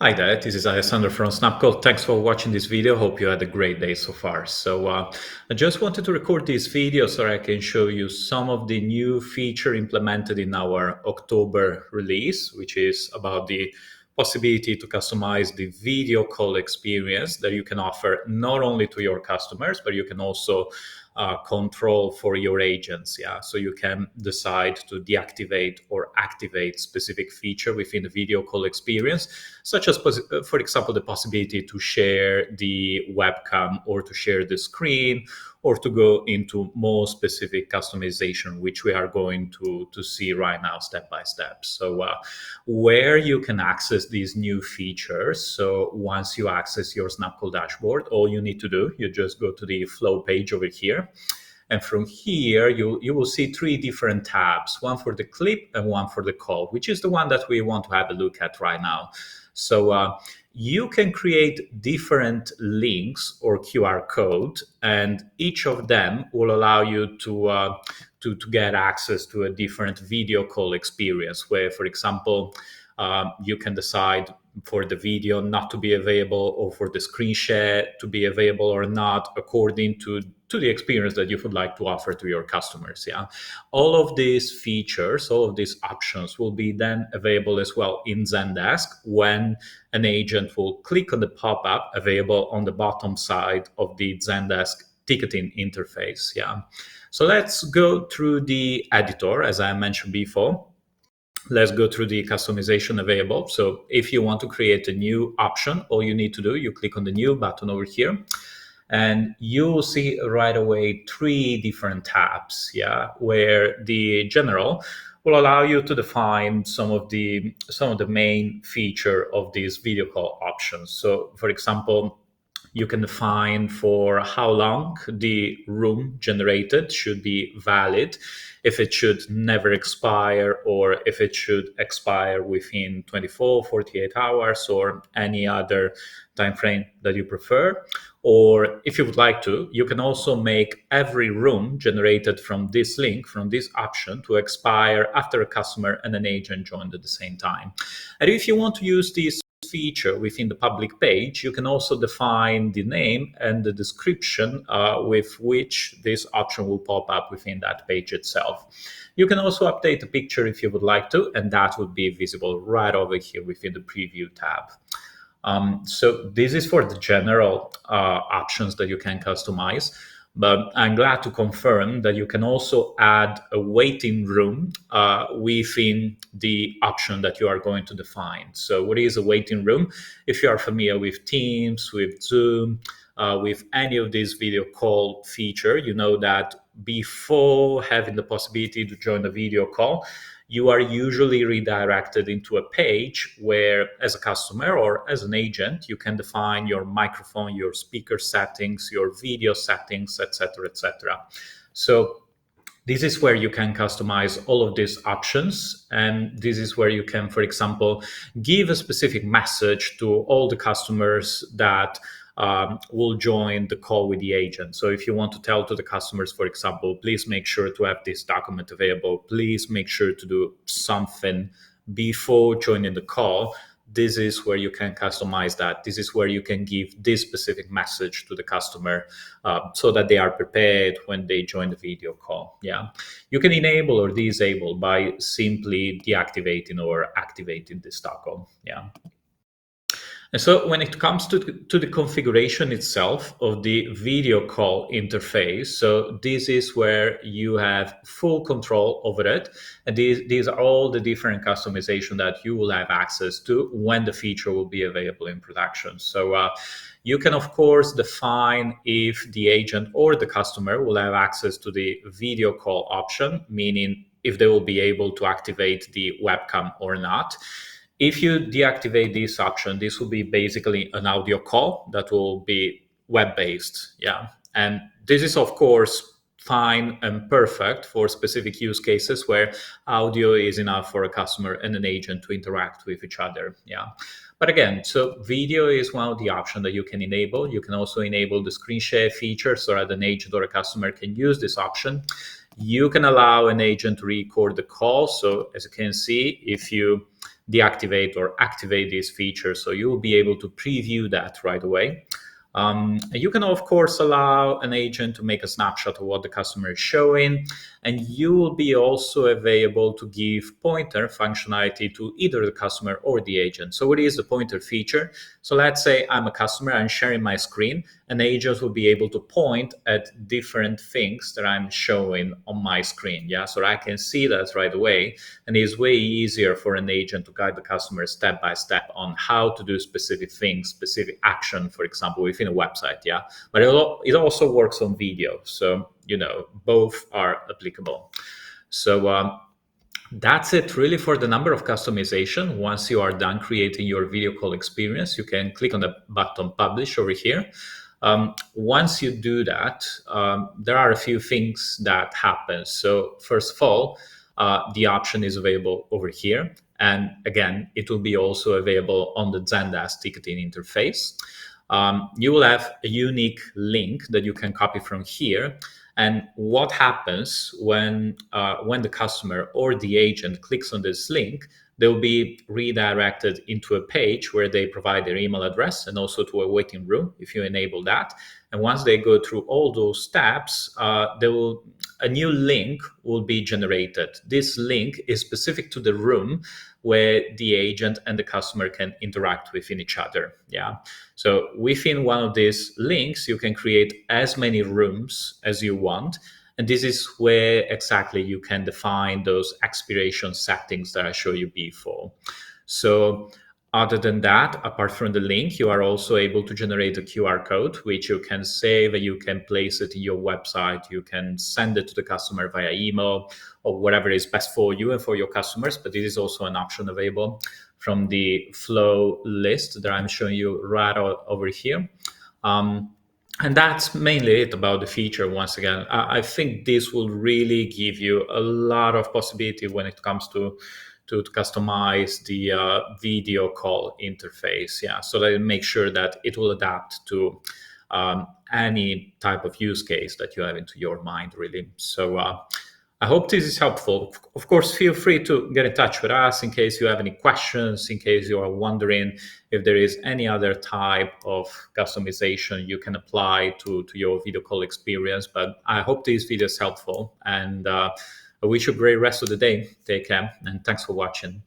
Hi there, this is Alessandro from Snapcode. Thanks for watching this video. Hope you had a great day so far. I just wanted to record this video so I can show you some of the new feature implemented in our October release, which is about the possibility to customize the video call experience that you can offer not only to your customers, but you can also control for your agents. Yeah, so you can decide to deactivate or activate specific feature within the video call experience, such as, for example, the possibility to share the webcam or to share the screen or to go into more specific customization, which we are going to see right now step by step. Where you can access these new features. So once you access your Snapcode dashboard, all you need to do, you just go to the flow page over here. And from here, you will see three different tabs, one for the clip and one for the call, which is the one that we want to have a look at right now. You can create different links or QR code, and each of them will allow you to get access to a different video call experience where, for example, you can decide for the video not to be available or for the screen share to be available or not according to the experience that you would like to offer to your customers. Yeah, all of these features, all of these options will be then available as well in Zendesk when an agent will click on the pop-up available on the bottom side of the Zendesk ticketing interface. Yeah, so let's go through the editor as I mentioned before. Let's go through the customization available. So if you want to create a new option, all you need to do, you click on the new button over here, and you will see right away three different tabs, yeah, where the general will allow you to define some of the main feature of these video call options. So for example, you can define for how long the room generated should be valid, if it should never expire, or if it should expire within 24, 48 hours, or any other time frame that you prefer. Or if you would like to, you can also make every room generated from this link, from this option, to expire after a customer and an agent joined at the same time. And if you want to use this feature within the public page, you can also define the name and the description with which this option will pop up within that page itself. You can also update the picture if you would like to, and that would be visible right over here within the preview tab. So this is for the general options that you can customize. But I'm glad to confirm that you can also add a waiting room within the option that you are going to define. So what is a waiting room? If you are familiar with Teams, with Zoom, with any of these video call feature, you know that before having the possibility to join a video call, you are usually redirected into a page where, as a customer or as an agent, you can define your microphone, your speaker settings, your video settings, etc., etc. So this is where you can customize all of these options. And this is where you can, for example, give a specific message to all the customers that will join the call with the agent. So if you want to tell to the customers, for example, please make sure to have this document available, please make sure to do something before joining the call, this is where you can customize that. This is where you can give this specific message to the customer so that they are prepared when they join the video call. Yeah, you can enable or disable by simply deactivating or activating this toggle. Yeah. And so when it comes to the configuration itself of the video call interface, so this is where you have full control over it. And these are all the different customization that you will have access to when the feature will be available in production. So you can, of course, define if the agent or the customer will have access to the video call option, meaning if they will be able to activate the webcam or not. If you deactivate this option, this will be basically an audio call that will be web-based. Yeah. And this is, of course, fine and perfect for specific use cases where audio is enough for a customer and an agent to interact with each other. Yeah. But again, so video is one of the options that you can enable. You can also enable the screen share feature so that an agent or a customer can use this option. You can allow an agent to record the call. So as you can see, if you deactivate or activate these features. So you will be able to preview that right away. You can, of course, allow an agent to make a snapshot of what the customer is showing, and you will be also available to give pointer functionality to either the customer or the agent. So what is the pointer feature? So let's say I'm a customer, I'm sharing my screen, and agents will be able to point at different things that I'm showing on my screen. Yeah, so I can see that right away, and it's way easier for an agent to guide the customer step by step on how to do specific things, specific action, for example, within a website. Yeah, but it also works on video, so both are applicable. So that's it really for the number of customization. Once you are done creating your video call experience, you can click on the button publish over here. Once you do that, there are a few things that happen. So first of all, the option is available over here. And again, it will be also available on the Zendesk ticketing interface. You will have a unique link that you can copy from here. And what happens when the customer or the agent clicks on this link, they'll be redirected into a page where they provide their email address and also to a waiting room if you enable that. And once they go through all those steps, a new link will be generated. This link is specific to the room where the agent and the customer can interact within each other. Yeah. So within one of these links, you can create as many rooms as you want. And this is where exactly you can define those expiration settings that I showed you before. So other than that, apart from the link, you are also able to generate a QR code, which you can save, and you can place it in your website. You can send it to the customer via email or whatever is best for you and for your customers. But this is also an option available from the flow list that I'm showing you right over here. And that's mainly it about the feature. Once again, I think this will really give you a lot of possibility when it comes to customize the video call interface. Yeah, so that it makes sure that it will adapt to any type of use case that you have into your mind, really. So I hope this is helpful. Of course, feel free to get in touch with us in case you have any questions, in case you are wondering if there is any other type of customization you can apply to your video call experience. But I hope this video is helpful, and I wish you a great rest of the day. Take care, and thanks for watching.